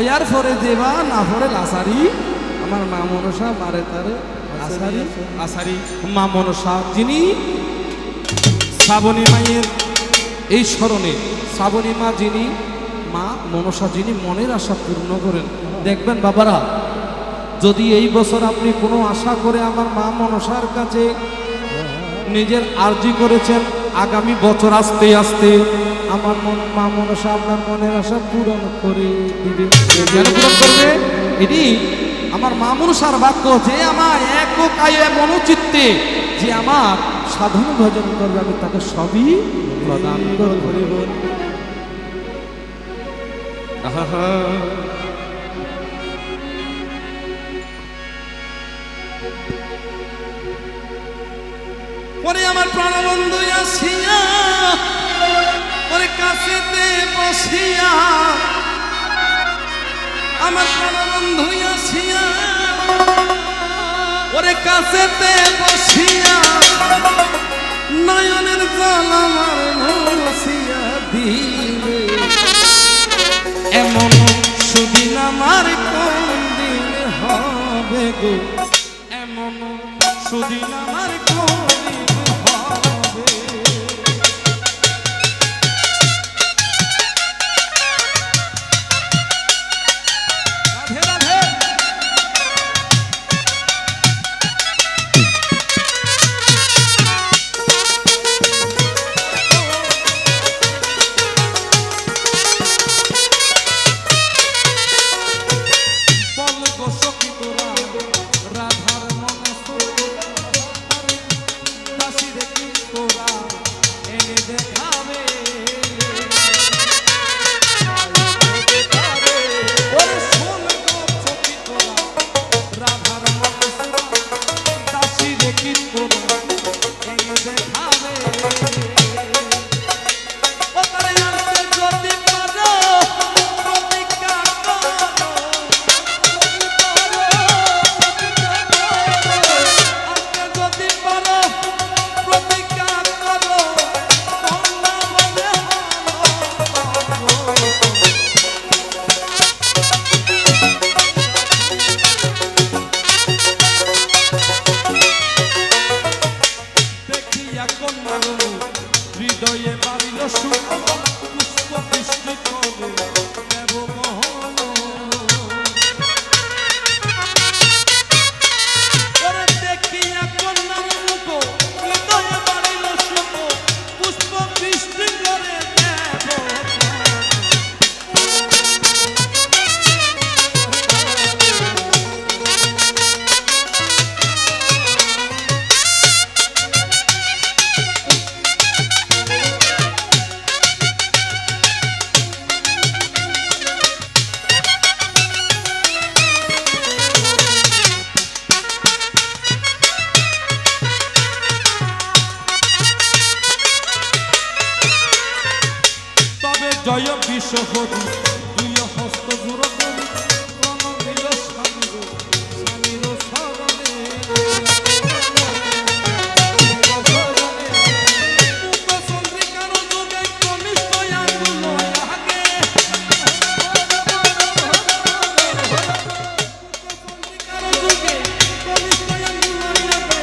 পয়ার পরে দেবা না পরে লাসারি আমার মা মনসা মারে তারে আসারি আসারি মা মনসা যিনি শ্রাবণী মায়ের এই স্মরণে শ্রাবণী মা যিনি মা মনসা যিনি মনের আশা পূর্ণ করেন। দেখবেন বাবারা, যদি এই বছর আপনি কোনো আশা করে আমার মা মনসার কাছে নিজের আর্জি করেছেন, আগামী বছর আস্তে আস্তে আমার মা মনসা আপনার মনের আশা পূরণ করে দিবে। পূরণ করবে, এটি আমার মা মনসার বাক্য। যে আমার একায়ে মনোচিত্তে যে আমার সাধন ভজন করবে, আমি তাকে সবই প্রদান করব। পরে আমার প্রাণবন্ধু আসিয়া পরে কাছেতে বসিয়া, আমার প্রাণবন্ধু আসিয়া ওরে কাছেতে বসিয়া নয়নের জল আমার মুছিয়া দিবে। এমন সুদিন আমার কোন দিন হবে গো, এমন সুদিন আমার কোন দিন হবে। রাধে রাধে। হৃদয়ে বাড়িল সুখ পুষ্প বৃষ্টি করে দেব মোহন। ওরে দেখিয়া কন্যার মুখ হৃদয়ে বাড়িল সুখ পুষ্প বৃষ্টি করে দেব। জয় বিশ্বহরি দুই হস্ত জোড় করি প্রণ দিল স্বামীর স্বামীর শরণে। চন্দ্রিকার যোগে কনিষ্ঠ আঙ্গুল আগে চন্দ্রিকার যোগে কনিষ্ঠ আঙ্গুল আগে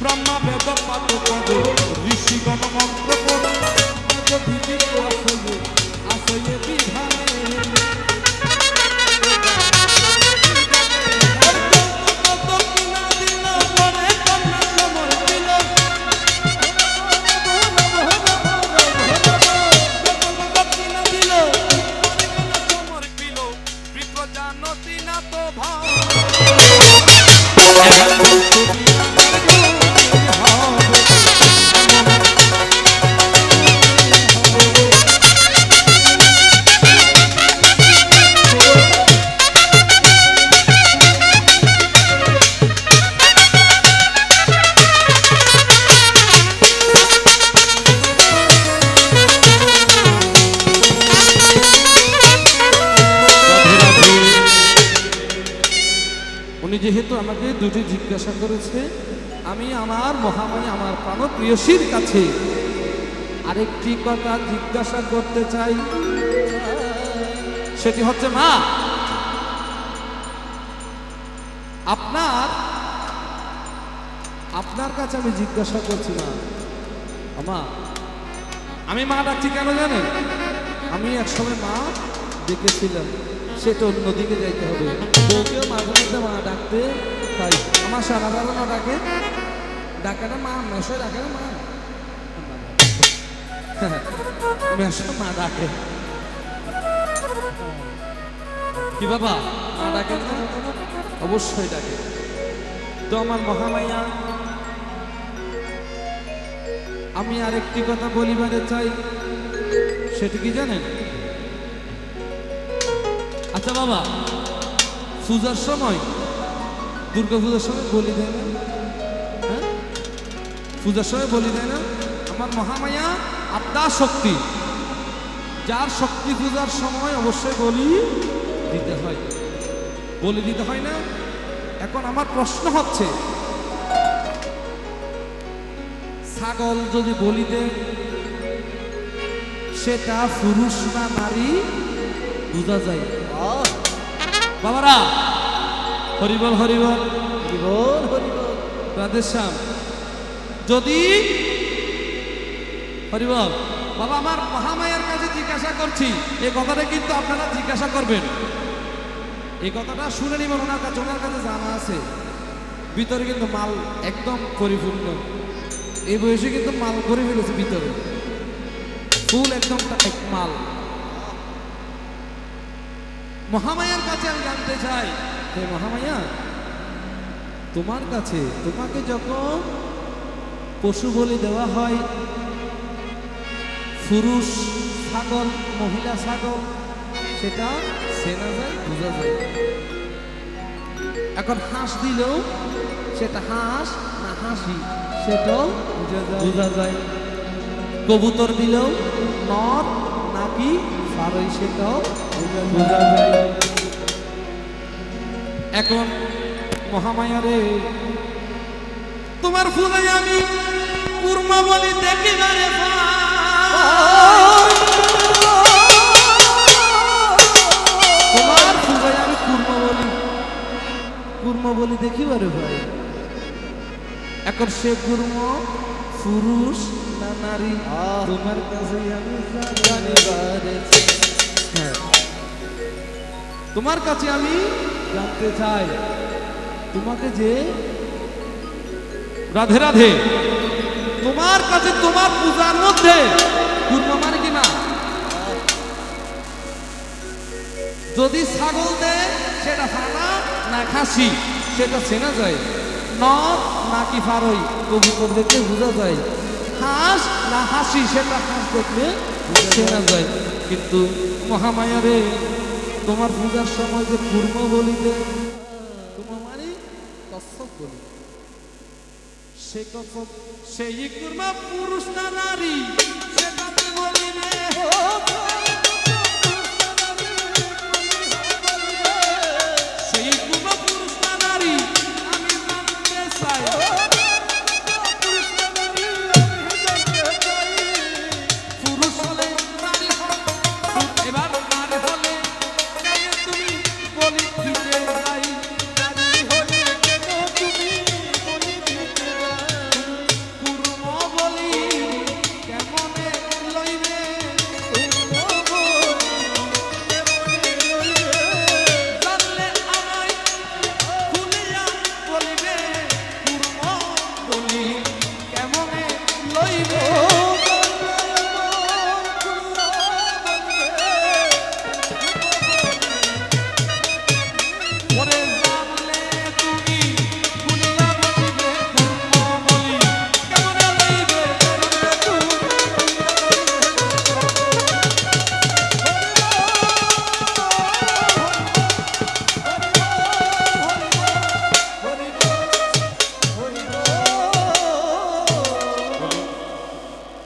ব্রহ্মা বেদ পাঠ যেহেতু আমাকে দুটি জিজ্ঞাসা করেছে, আমি আমার মহামায়া আমার প্রাণপ্রিয়সীর কাছে আরেকটি কথা জিজ্ঞাসা করতে চাই। সেটি হচ্ছে, মা আপনার কাছে আমি জিজ্ঞাসা করছি, মা আমি মা ডাকছি কেন জানেন? আমি একসময় মা ডেকেছিলাম, সেটা অন্যদিকে যাইতে হবে। বউকেও মাঝে মধ্যে মা ডাকতে তাই আমার সারা না ডাকে না মা, মেশো ডাকে না মা, মেশো মা ডাকে কি বাবা, মা ডাকে না? অবশ্যই ডাকে। তো আমার মহামায়া, আমি আরেকটি কথা বলিবারে চাই, সেটা কি জানেন? আচ্ছা বাবা, পূজার সময়, দুর্গা পূজার সময় বলি দেয় না? হ্যাঁ, পূজার সময় বলি দেয় না? আমার মহামায়া আত্মা শক্তি, যার শক্তি পূজার সময় অবশ্যই বলি দিতে হয়, বলি দিতে হয় না? এখন আমার প্রশ্ন হচ্ছে, ছাগল যদি বলি দেয়, সেটা পুরুষ না নারী বোঝা যায়? বাবারা, হরিবল হরিবল হরিবল হরিবল, রাধেশ্যাম। যদি হরিবল বাবা, আমার মহামায়ার কাছে জিজ্ঞাসা করছি, এই কথাটা কিন্তু আপনারা জিজ্ঞাসা করবেন, এই কথাটা শুনে নিবেন ওনার কাছে, ওনার কাছে জানা আছে, ভিতরে কিন্তু মাল একদম পরিপূর্ণ, এই বয়সে কিন্তু মাল ভরে ফেলেছে ভিতরে, ফুল একদম মাল। মহামায়ার কাছে আমি জানতে চাই, হে মহামায়া, তোমার কাছে, তোমাকে যখন পশু বলি দেওয়া হয়, পুরুষ ছাগল মহিলা ছাগল, সেটা চেনা যায়, বোঝা যায়। এখন হাঁস দিলেও সেটা হাঁস না হাসি, সেটাও বোঝা যায়। কবুতর দিলেও নর নাকি ফারই, সেটাও বোঝা যায়। এখন মহামায়ারে, তোমার ফুলে আমি কুরমা বলি দেখি না রে, তোমার ফুলে আমি কুরমা বলি দেখি বারে ভাই। এখন সে কুর্ম পুরুষ না নারী, তোমার কাছে আমি জানিবারে, তোমার কাছে আমি জানতে চাই, তোমাকে যে রাধে রাধে, তোমার কাছে তোমার পূজার মধ্যে কুর্মা মানে কি না? যদি ছাগল দেয় সেটা ফানা না খাসি, সেটা চেনা যায়। নর নাকি ফারই, কবুতর দেখলে বোঝা যায়। হাঁস না হাসি, সেটা হাঁস দেখলে চেনা যায়। কিন্তু মহামায়ারে, তোমার পূজার সময় যে কুর্ম বলি দেয়, কুর্ম মানে কচ্ছপ বলি, সে কচ্ছপ, সেই কুর্মা পুরুষ না নারী, সেটাতে বলি রে, সেই কুর্মা পুরুষ না নারী আমি জানতে চাই। পুরুষ হলে নারী হলে, এবার নারী হলে তুমি বলি দিতে যাই, নারী হলে কেন তুমি বলি দিতে যাই, কুর্ম বলি কেমনে লইবে, জানলে আমায় খুলিয়া বলিবে, কুর্ম বলি কেমনে লইবে, ওরে জানলে তুমি খুলিয়া বলিবে, কুর্ম বলি কেমনে লইবে, জানলে তুমি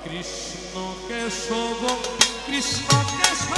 কৃষ্ণ কেশব, কৃষ্ণ কেশব